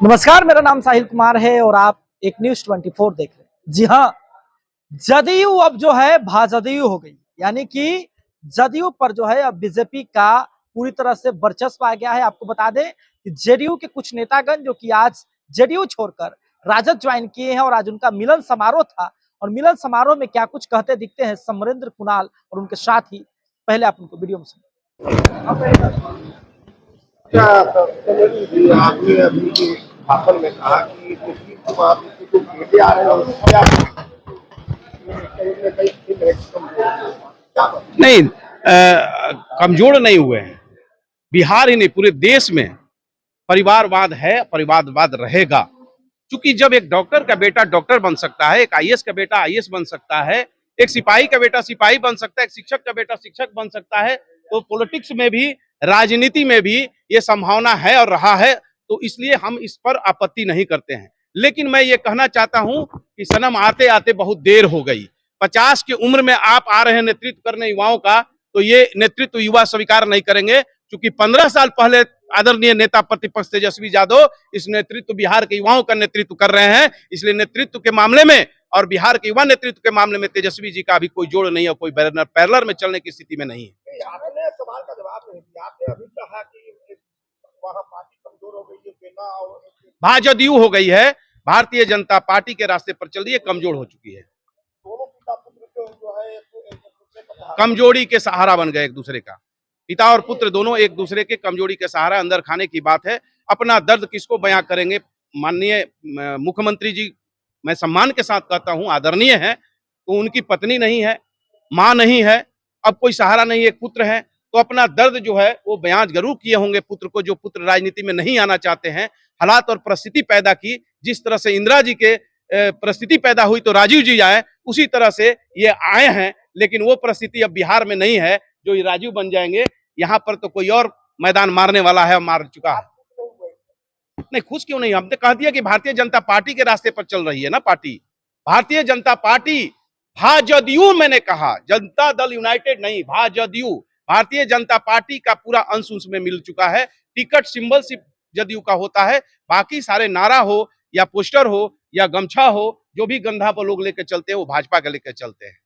नमस्कार, मेरा नाम साहिल कुमार है और आप एक न्यूज़ 24 देख रहे हैं। जी हाँ, जदयू अब जो है भाजदयू हो गई, यानी कि जदयू पर जो है अब बीजेपी का पूरी तरह से वर्चस्व आ गया है। आपको बता दें कि जेडीयू के कुछ नेतागण जो कि आज जेडीयू छोड़कर राजद ज्वाइन किए हैं और आज उनका मिलन समारोह था और मिलन समारोह में क्या कुछ कहते दिखते हैं समरेंद्र कुणाल और उनके साथ ही। पहले आप उनको वीडियो में सुनिए। आपने अभी के भाषण में कहा कि नीतीश कुमार के जो बेटे आ रहे हैं उससे आप नहीं, कमजोर नहीं हुए हैं। बिहार ही नहीं, पूरे देश में परिवारवाद है, परिवारवाद रहेगा। क्योंकि जब एक डॉक्टर का बेटा डॉक्टर बन सकता है, एक आईएएस का बेटा आईएएस बन सकता है, एक सिपाही का बेटा सिपाही बन सकता है, एक शिक्षक का बेटा शिक्षक बन सकता है, तो पॉलिटिक्स में भी, राजनीति में भी ये संभावना है और रहा है। तो इसलिए हम इस पर आपत्ति नहीं करते हैं। लेकिन मैं ये कहना चाहता हूं कि सनम आते आते बहुत देर हो गई। 50 की उम्र में आप आ रहे हैं नेतृत्व करने युवाओं का, तो ये नेतृत्व युवा स्वीकार नहीं करेंगे। क्योंकि 15 साल पहले आदरणीय नेता प्रतिपक्ष तेजस्वी यादव इस नेतृत्व बिहार के युवाओं का नेतृत्व कर रहे हैं। इसलिए नेतृत्व के मामले में और बिहार के युवा नेतृत्व के मामले में तेजस्वी जी का अभी कोई जोड़ नहीं है, कोई पैरेलल में चलने की स्थिति में नहीं है। आपने सवाल का जवाब नहीं दिया। आपने अभी कहा कि वहाँ पार्टी कमजोर हो गई है, सेना और भाजदयू हो गई है, भारतीय जनता पार्टी के रास्ते पर चल रही है, कमजोर हो चुकी है। दोनों पिता पुत्र जो है एक दूसरे का कमजोरी के सहारा बन गए एक दूसरे का। पिता और पुत्र दोनों एक दूसरे के कमजोरी के सहारा अंदर खाने की बात है। अपना दर्द किसको बयां करेंगे? माननीय मुख्यमंत्री जी, मैं सम्मान के साथ कहता हूं, आदरणीय है, तो उनकी पत्नी नहीं है, मां नहीं है, अब कोई सहारा नहीं, एक पुत्र है, तो अपना दर्द जो है वो बयां जरूर किए होंगे पुत्र को। जो पुत्र राजनीति में नहीं आना चाहते हैं, हालात और परिस्थिति पैदा की, जिस तरह से इंदिरा जी के परिस्थिति पैदा हुई तो राजीव जी आए, उसी तरह से ये आए हैं। लेकिन वो परिस्थिति अब बिहार में नहीं है जो ये राजीव बन जाएंगे। यहाँ पर तो कोई और मैदान मारने वाला है, मार चुका है। नहीं, खुश क्यों नहीं? हमने कह दिया कि भारतीय जनता पार्टी के रास्ते पर चल रही है ना पार्टी। भारतीय जनता पार्टी, भाजदयू, मैंने कहा जनता दल यूनाइटेड नहीं, भाजदयू। भारतीय जनता पार्टी का पूरा अंश उसमें मिल चुका है। टिकट सिंबल सिर्फ जदयू का होता है, बाकी सारे नारा हो या पोस्टर हो या गमछा हो, जो भी गंधा पर लोग लेकर चलते हैं वो भाजपा का लेकर चलते हैं।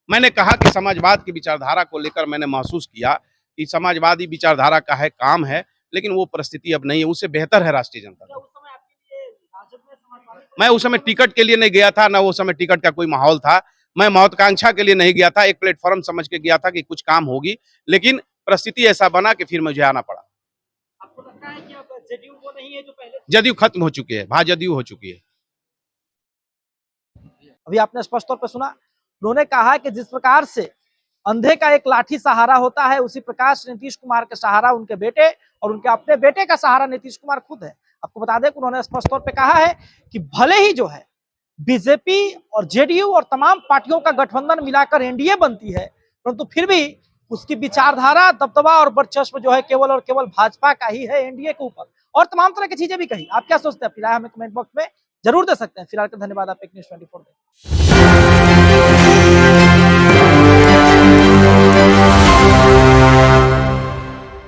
मैंने कहा कि समाजवाद की विचारधारा को लेकर मैंने महसूस किया कि समाजवादी विचारधारा का है, काम है, लेकिन वो परिस्थिति अब नहीं है। उससे बेहतर है राष्ट्रीय जनता दल। मैं उस समय टिकट के लिए नहीं गया था, ना उस समय टिकट का कोई माहौल था। मैं महत्वाकांक्षा के लिए नहीं गया था, एक प्लेटफॉर्म समझ के गया था कि कुछ काम होगी, लेकिन परिस्थिति ऐसा बना कि फिर मुझे आना पड़ा। आपको लगता है कि अब जेडीयू वो नहीं है जो पहले? जदयू खत्म हो चुकी है, भाजदयू हो चुकी है। अभी आपने स्पष्ट तौर पर सुना, उन्होंने कहा कि जिस प्रकार से अंधे का एक लाठी सहारा होता है, उसी प्रकार से नीतीश कुमार का सहारा उनके बेटे और उनके अपने बेटे का सहारा नीतीश कुमार खुद है। आपको बता दें कि उन्होंने स्पष्ट तौर पे कहा है कि भले ही जो है बीजेपी और जेडीयू और तमाम पार्टियों का गठबंधन मिलाकर एनडीए बनती है, परंतु फिर भी उसकी विचारधारा, दबदबा और वर्चस्व जो है केवल और केवल भाजपा का ही है एनडीए के ऊपर। और तमाम तरह की चीजें भी कही। आप क्या सोचते हैं? फिलहाल हमें कमेंट बॉक्स में जरूर दे सकते हैं। फिलहाल धन्यवाद। आप एक न्यूज़ 24 देखें।